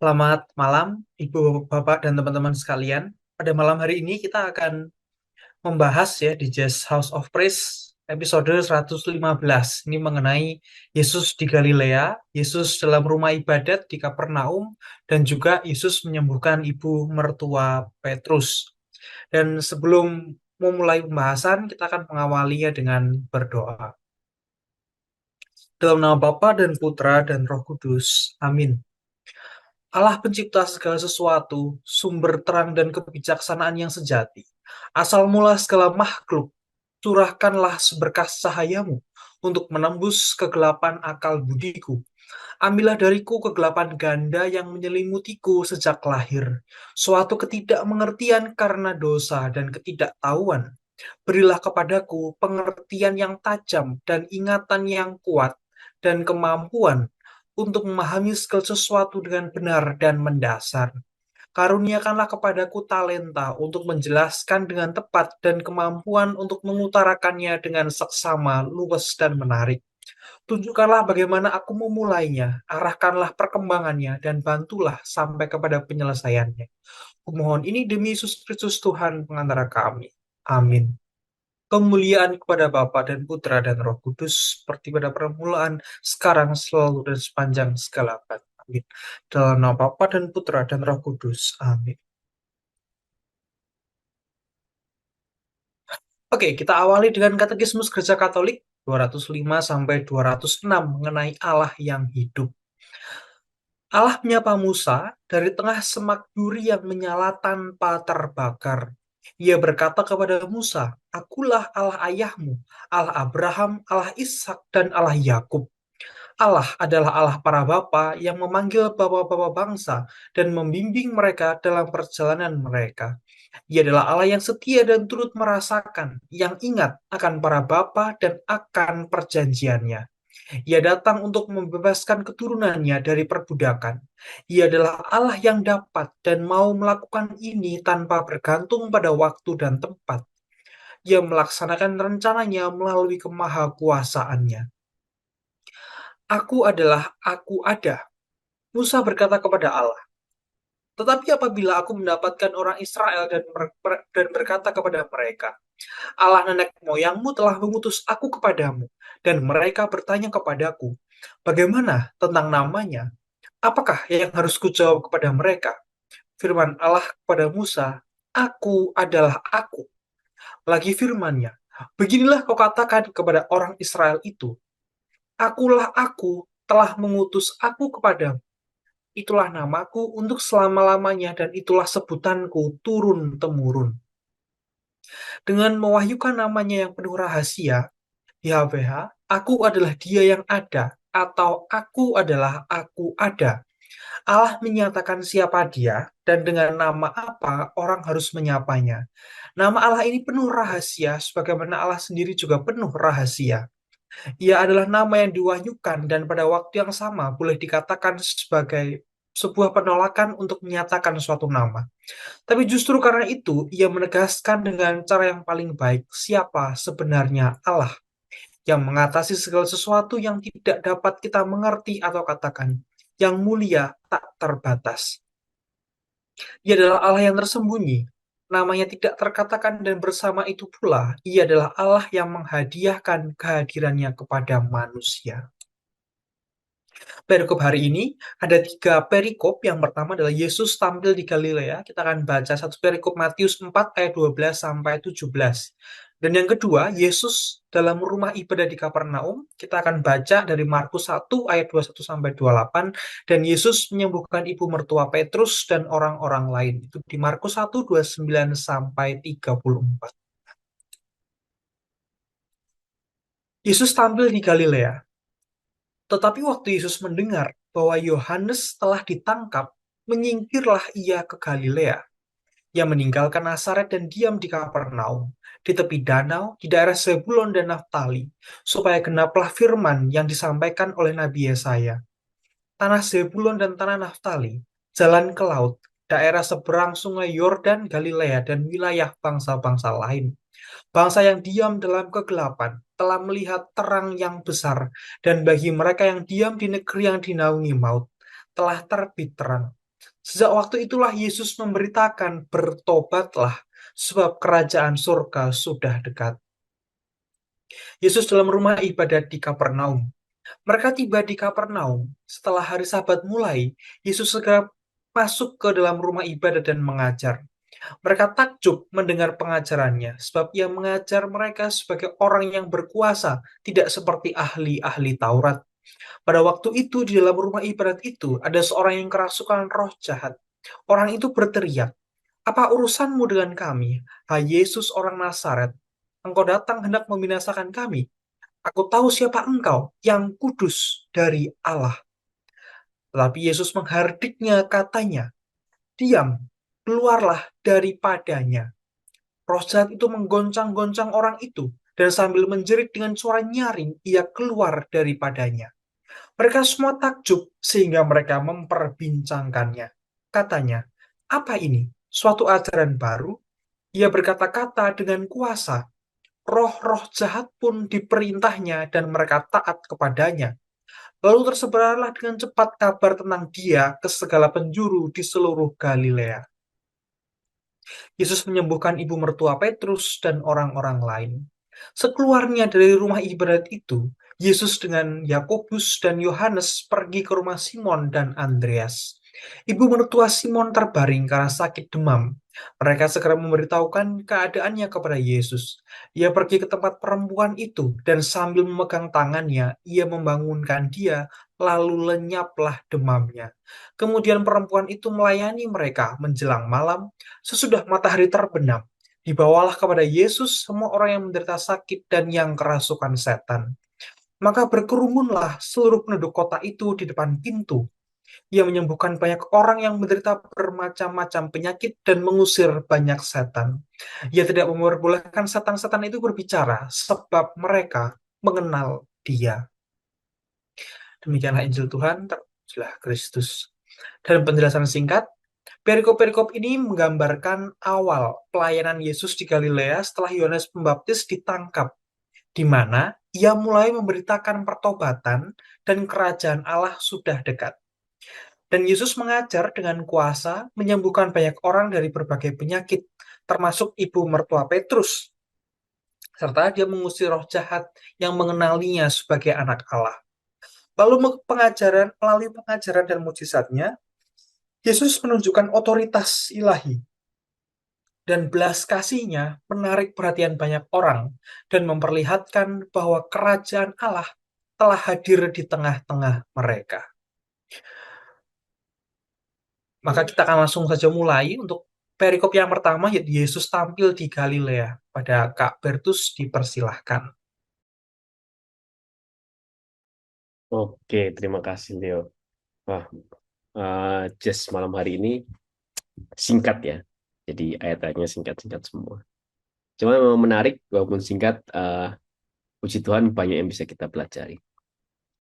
Selamat malam, Ibu, Bapak, dan teman-teman sekalian. Pada malam hari ini kita akan membahas ya di Jazz House of Praise episode 115. Ini mengenai Yesus di Galilea, Yesus dalam rumah ibadat di Kapernaum, dan juga Yesus menyembuhkan ibu mertua Petrus. Dan sebelum memulai pembahasan, kita akan mengawalinya dengan berdoa. Dalam nama Bapa dan Putra dan Roh Kudus. Amin. Allah pencipta segala sesuatu, sumber terang dan kebijaksanaan yang sejati. Asal mula segala makhluk, curahkanlah seberkas cahayamu untuk menembus kegelapan akal budiku. Ambillah dariku kegelapan ganda yang menyelimutiku sejak lahir, suatu ketidakmengertian karena dosa dan ketidaktahuan. Berilah kepadaku pengertian yang tajam dan ingatan yang kuat dan kemampuan untuk memahami segala sesuatu dengan benar dan mendasar. Karuniakanlah kepadaku talenta untuk menjelaskan dengan tepat dan kemampuan untuk mengutarakannya dengan seksama, luwes, dan menarik. Tunjukkanlah bagaimana aku memulainya, arahkanlah perkembangannya, dan bantulah sampai kepada penyelesaiannya. Kumohon ini demi Yesus Kristus Tuhan pengantara kami. Amin. Kemuliaan kepada Bapa dan Putra dan Roh Kudus, seperti pada permulaan, sekarang, selalu, dan sepanjang segala abad. Amin. Dalam nama Bapa dan Putra dan Roh Kudus. Amin. Oke, kita awali dengan Katekismus Gereja Katolik 205 sampai 206 mengenai Allah yang hidup. Allah menyapa Musa dari tengah semak duri yang menyala tanpa terbakar. Ia berkata kepada Musa, "Akulah Allah ayahmu, Allah Abraham, Allah Ishak, dan Allah Yakub." Allah adalah Allah para bapa yang memanggil bapa-bapa bangsa dan membimbing mereka dalam perjalanan mereka. Ia adalah Allah yang setia dan turut merasakan, yang ingat akan para bapa dan akan perjanjiannya. Ia datang untuk membebaskan keturunannya dari perbudakan. Ia adalah Allah yang dapat dan mau melakukan ini tanpa bergantung pada waktu dan tempat. Ia melaksanakan rencananya melalui kemahakuasaannya. Aku ada. Musa berkata kepada Allah, "Tetapi apabila aku mendapatkan orang Israel dan berkata kepada mereka, Allah nenek moyangmu telah mengutus aku kepadamu, dan mereka bertanya kepadaku, bagaimana tentang namanya? Apakah yang harus kujawab kepada mereka?" Firman Allah kepada Musa, "Aku adalah aku." Lagi firman-Nya, "Beginilah kau katakan kepada orang Israel itu, Akulah aku telah mengutus aku kepadamu. Itulah namaku untuk selama-lamanya dan itulah sebutanku turun-temurun." Dengan mewahyukan namanya yang penuh rahasia, Yahweh, aku adalah dia yang ada, atau aku adalah aku ada. Allah menyatakan siapa dia dan dengan nama apa orang harus menyapanya. Nama Allah ini penuh rahasia, sebagaimana Allah sendiri juga penuh rahasia. Ia adalah nama yang diwahyukan dan pada waktu yang sama boleh dikatakan sebagai sebuah penolakan untuk menyatakan suatu nama. Tapi justru karena itu, ia menegaskan dengan cara yang paling baik siapa sebenarnya Allah yang mengatasi segala sesuatu yang tidak dapat kita mengerti atau katakan, yang mulia tak terbatas. Ia adalah Allah yang tersembunyi, namanya tidak terkatakan dan bersama itu pula, ia adalah Allah yang menghadiahkan kehadirannya kepada manusia. Perikop hari ini ada 3 perikop. Yang pertama adalah Yesus tampil di Galilea. Kita akan baca satu perikop Matius 4 ayat 12 sampai 17. Dan yang kedua, Yesus dalam rumah ibadah di Kapernaum. Kita akan baca dari Markus 1 ayat 21 sampai 28 dan Yesus menyembuhkan ibu mertua Petrus dan orang-orang lain. Itu di Markus 1 29 sampai 34. Yesus tampil di Galilea. Tetapi waktu Yesus mendengar bahwa Yohanes telah ditangkap, menyingkirlah ia ke Galilea. Ia meninggalkan Nazaret dan diam di Kapernaum, di tepi danau, di daerah Zebulon dan Naftali, supaya genaplah firman yang disampaikan oleh Nabi Yesaya. Tanah Zebulon dan tanah Naftali, jalan ke laut, daerah seberang sungai Yordan, Galilea, dan wilayah bangsa-bangsa lain. Bangsa yang diam dalam kegelapan telah melihat terang yang besar, dan bagi mereka yang diam di negeri yang dinaungi maut, telah terbit terang. Sejak waktu itulah Yesus memberitakan, "Bertobatlah, sebab kerajaan surga sudah dekat." Yesus dalam rumah ibadat di Kapernaum. Mereka tiba di Kapernaum. Setelah hari Sabat mulai, Yesus segera masuk ke dalam rumah ibadat dan mengajar. Mereka takjub mendengar pengajarannya, sebab ia mengajar mereka sebagai orang yang berkuasa, tidak seperti ahli-ahli Taurat. Pada waktu itu, di dalam rumah ibadat itu, ada seorang yang kerasukan roh jahat. Orang itu berteriak, "Apa urusanmu dengan kami, hai Yesus orang Nazaret? Engkau datang hendak membinasakan kami. Aku tahu siapa engkau, yang kudus dari Allah." Tetapi Yesus menghardiknya, katanya, "Diam, keluarlah daripadanya." Roh jahat itu menggoncang-goncang orang itu, dan sambil menjerit dengan suara nyaring, ia keluar daripadanya. Mereka semua takjub sehingga mereka memperbincangkannya. Katanya, "Apa ini? Suatu ajaran baru?" Ia berkata-kata dengan kuasa. Roh-roh jahat pun diperintahnya dan mereka taat kepadanya. Lalu tersebarlah dengan cepat kabar tentang dia ke segala penjuru di seluruh Galilea. Yesus menyembuhkan ibu mertua Petrus dan orang-orang lain. Sekeluarnya dari rumah ibadat itu, Yesus dengan Yakobus dan Yohanes pergi ke rumah Simon dan Andreas. Ibu mertua Simon terbaring karena sakit demam. Mereka segera memberitahukan keadaannya kepada Yesus. Ia pergi ke tempat perempuan itu, dan sambil memegang tangannya, ia membangunkan dia, lalu lenyaplah demamnya. Kemudian perempuan itu melayani mereka menjelang malam. Sesudah matahari terbenam, dibawalah kepada Yesus semua orang yang menderita sakit dan yang kerasukan setan. Maka berkerumunlah seluruh penduduk kota itu di depan pintu. Ia menyembuhkan banyak orang yang menderita bermacam-macam penyakit dan mengusir banyak setan. Ia tidak memperbolehkan setan-setan itu berbicara, sebab mereka mengenal Dia. Demikianlah Injil Tuhan, terpujilah Kristus. Dalam penjelasan singkat, perikop-perikop ini menggambarkan awal pelayanan Yesus di Galilea setelah Yohanes Pembaptis ditangkap, di mana ia mulai memberitakan pertobatan dan kerajaan Allah sudah dekat. Dan Yesus mengajar dengan kuasa menyembuhkan banyak orang dari berbagai penyakit, termasuk ibu mertua Petrus, serta dia mengusir roh jahat yang mengenalinya sebagai anak Allah. Lalu melalui pengajaran dan mujizatnya, Yesus menunjukkan otoritas ilahi dan belas kasihnya menarik perhatian banyak orang dan memperlihatkan bahwa kerajaan Allah telah hadir di tengah-tengah mereka. Maka kita akan langsung saja mulai untuk perikop yang pertama, yaitu Yesus tampil di Galilea. Pada Kak Bertus dipersilahkan. Oke, terima kasih Leo. Wah, just malam hari ini singkat ya. Jadi ayat-ayatnya singkat-singkat semua. Cuma memang menarik, walaupun singkat, puji Tuhan banyak yang bisa kita pelajari.